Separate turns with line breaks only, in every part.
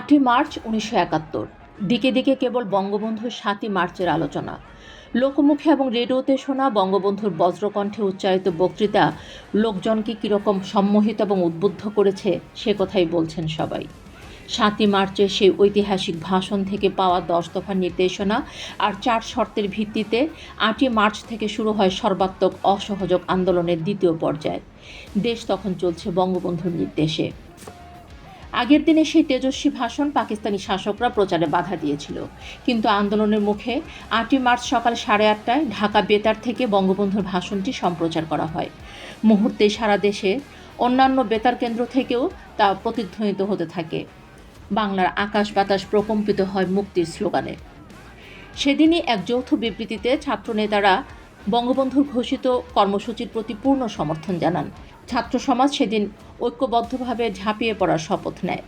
৮ই March ১৯৭১। দিকে দিকে কেবল বঙ্গবন্ধুর ৭ই মার্চের আলোচনা। লোকমুখে এবং রেডিওতে শোনা বঙ্গবন্ধুর বজ্রকণ্ঠে উচ্চারিত বক্তৃতা লোকজনকে কীরকম সম্মোহিত এবং উদ্বুদ্ধ করেছে সে কথাই বলছেন সবাই। ৭ই মার্চের সেই ঐতিহাসিক ভাষণ থেকে পাওয়া ১০ দফা নির্দেশনা আর ৪ শর্তের ভিত্তিতে ৮ই মার্চ থেকে শুরু হয় সর্বাত্মক অসহযোগ আন্দোলনের দ্বিতীয় পর্যায়। দেশ তখন চলছে বঙ্গবন্ধুর নির্দেশে। আগের দিনে সেই তেজস্বী ভাষণ পাকিস্তানি শাসকরা প্রচারে বাধা দিয়েছিল, কিন্তু আন্দোলনের মুখে ৮ই মার্চ সকাল ৮:৩০টায় ঢাকা বেতার থেকে বঙ্গবন্ধুর ভাষণটি সম্প্রচার করা হয়। মুহূর্তেই সারা দেশে অন্যান্য বেতার কেন্দ্র থেকেও তা প্রতিধ্বনিত হতে থাকে। বাংলার আকাশ বাতাস প্রকম্পিত হয় মুক্তির স্লোগানে। সেদিনই এক যৌথ বিবৃতিতে ছাত্রনেতারা বঙ্গবন্ধুর ঘোষিত কর্মসূচির প্রতি পূর্ণ সমর্থন জানান। ছাত্র সমাজ সেদিন ঐক্যবদ্ধভাবে ঝাঁপিয়ে পড়ার শপথ নেয়।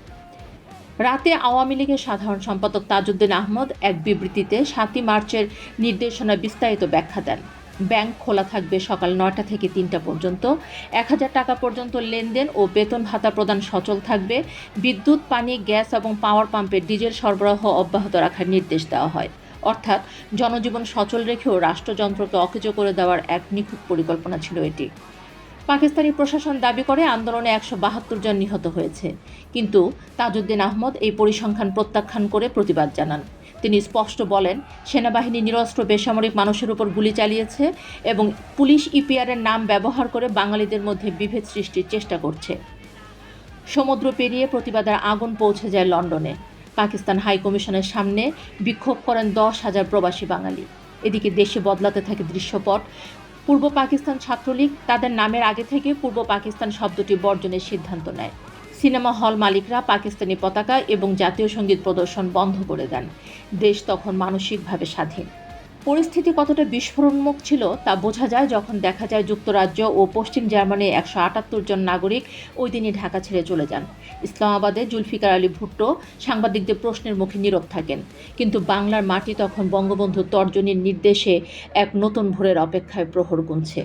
রাতে আওয়ামী লীগের সাধারণ সম্পাদক তাজউদ্দিন আহমদ এক বিবৃতিতে ৭ই মার্চের নির্দেশনা বিস্তারিত ব্যাখ্যা দেন। ব্যাংক খোলা থাকবে সকাল ৯টা থেকে ৩টা পর্যন্ত, ১,০০০ টাকা পর্যন্ত লেনদেন ও বেতন ভাতা প্রদান সচল থাকবে। বিদ্যুৎ, পানি, গ্যাস এবং পাওয়ার পাম্পে ডিজেল সরবরাহ অব্যাহত রাখার নির্দেশ দেওয়া হয়। অর্থাৎ জনজীবন সচল রেখেও রাষ্ট্রযন্ত্রকে অকেজো করে দেওয়ার এক নিখুঁত পরিকল্পনা ছিল এটি। পাকিস্তানি প্রশাসন দাবি করে আন্দোলনে ১৭২ জন নিহত হয়েছে, কিন্তু তাজউদ্দিন আহমদ এই পরিসংখ্যান প্রত্যাখ্যান করে প্রতিবাদ জানান। তিনি স্পষ্ট বলেন, সেনাবাহিনী নিরস্ত্র বেসামরিক মানুষের উপর গুলি চালিয়েছে এবং পুলিশ ইপিআরের নাম ব্যবহার করে বাঙালিদের মধ্যে বিভেদ সৃষ্টির চেষ্টা করছে। সমুদ্র পেরিয়ে প্রতিবাদের আগুন পৌঁছে যায় লন্ডনে। পাকিস্তান হাইকমিশনের সামনে বিক্ষোভ করেন ১০,০০০ প্রবাসী বাঙালি। এদিকে দেশে বদলাতে থাকে দৃশ্যপট। পূর্ব পাকিস্তান ছাত্রলীগ তাদের নামের আগে থেকে পূর্ব পাকিস্তান শব্দটি বর্জনের সিদ্ধান্ত নেয়। সিনেমা হল মালিকরা পাকিস্তানি পতাকা এবং জাতীয় সঙ্গীত প্রদর্শন বন্ধ করে দেন। দেশ তখন মানসিকভাবে স্বাধীন। পরিস্থিতি কতটা বিস্ফোরণমুখ ছিল তা বোঝা যায় যখন দেখা যায় যুক্তরাজ্য ও পশ্চিম জার্মানির ১৭৮ জন নাগরিক ওই দিনই ঢাকা ছেড়ে চলে যান। ইসলামাবাদে জুলফিকার আলী ভুট্টো সাংবাদিকদের প্রশ্নের মুখে নীরব থাকেন, কিন্তু বাংলার মাটি তখন বঙ্গবন্ধুর তর্জনীর নির্দেশে এক নতুন ভোরের অপেক্ষায় প্রহর গুনছে।